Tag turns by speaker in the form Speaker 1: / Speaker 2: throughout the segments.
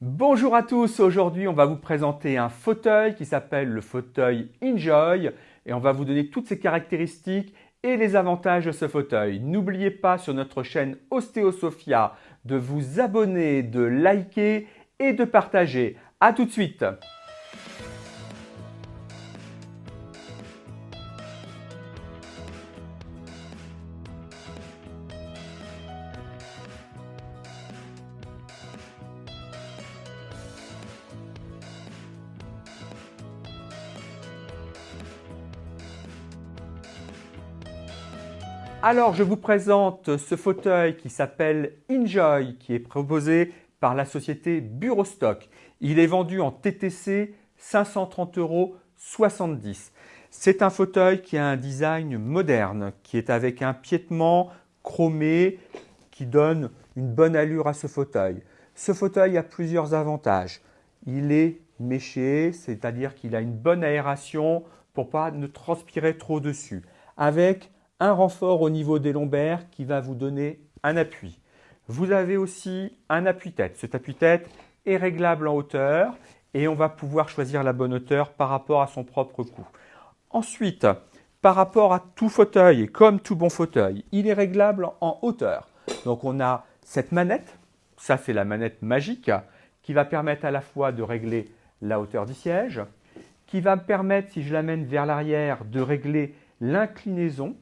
Speaker 1: Bonjour à tous, aujourd'hui on va vous présenter un fauteuil qui s'appelle le fauteuil Enjoy et on va vous donner toutes ses caractéristiques et les avantages de ce fauteuil. N'oubliez pas sur notre chaîne Ostéosophia de vous abonner, de liker et de partager. A tout de suite. Alors, je vous présente ce fauteuil qui s'appelle Enjoy, qui est proposé par la société Bureaustock. Il est vendu en TTC 530 € 70. C'est un fauteuil qui a un design moderne, qui est avec un piétement chromé qui donne une bonne allure à ce fauteuil. Ce fauteuil a plusieurs avantages. Il est méché, c'est-à-dire qu'il a une bonne aération pour ne pas transpirer trop dessus. Avec un renfort au niveau des lombaires qui va vous donner un appui. Vous avez aussi un appuie-tête. Cet appuie-tête est réglable en hauteur et on va pouvoir choisir la bonne hauteur par rapport à son propre cou. Ensuite, par rapport à tout fauteuil, et comme tout bon fauteuil, il est réglable en hauteur. Donc on a cette manette, ça c'est la manette magique, qui va permettre à la fois de régler la hauteur du siège, qui va me permettre, si je l'amène vers l'arrière, de régler l'inclinaison.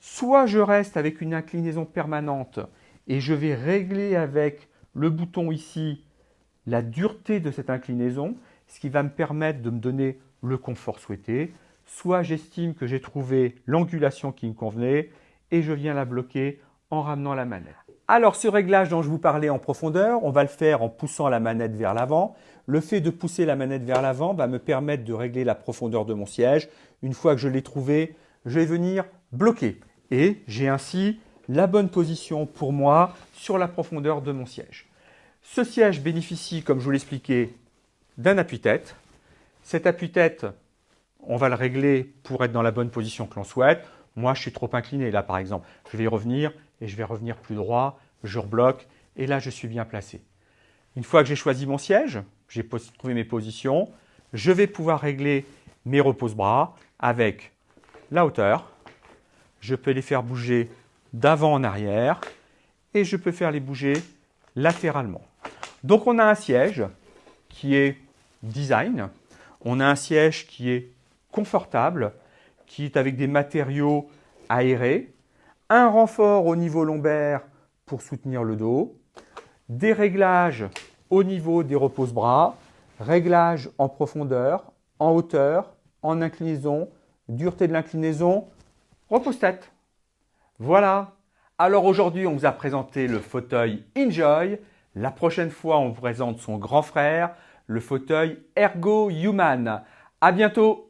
Speaker 1: Soit je reste avec une inclinaison permanente et je vais régler avec le bouton ici la dureté de cette inclinaison, ce qui va me permettre de me donner le confort souhaité. Soit j'estime que j'ai trouvé l'angulation qui me convenait et je viens la bloquer en ramenant la manette. Alors ce réglage dont je vous parlais en profondeur, on va le faire en poussant la manette vers l'avant. Le fait de pousser la manette vers l'avant va me permettre de régler la profondeur de mon siège. Une fois que je l'ai trouvé, je vais venir bloquer. Et j'ai ainsi la bonne position pour moi sur la profondeur de mon siège. Ce siège bénéficie, comme je vous l'expliquais, d'un appuie-tête. Cet appuie-tête, on va le régler pour être dans la bonne position que l'on souhaite. Moi, je suis trop incliné là, par exemple. Je vais y revenir et je vais revenir plus droit. Je rebloque et là, je suis bien placé. Une fois que j'ai choisi mon siège, j'ai trouvé mes positions, je vais pouvoir régler mes repose-bras avec la hauteur. Je peux les faire bouger d'avant en arrière et je peux faire les bouger latéralement. Donc on a un siège qui est design, on a un siège qui est confortable, qui est avec des matériaux aérés, un renfort au niveau lombaire pour soutenir le dos, des réglages au niveau des repose-bras, réglages en profondeur, en hauteur, en inclinaison, dureté de l'inclinaison, repose-tête. Voilà. Alors aujourd'hui, on vous a présenté le fauteuil Enjoy. La prochaine fois, on vous présente son grand frère, le fauteuil Ergo Human. À bientôt.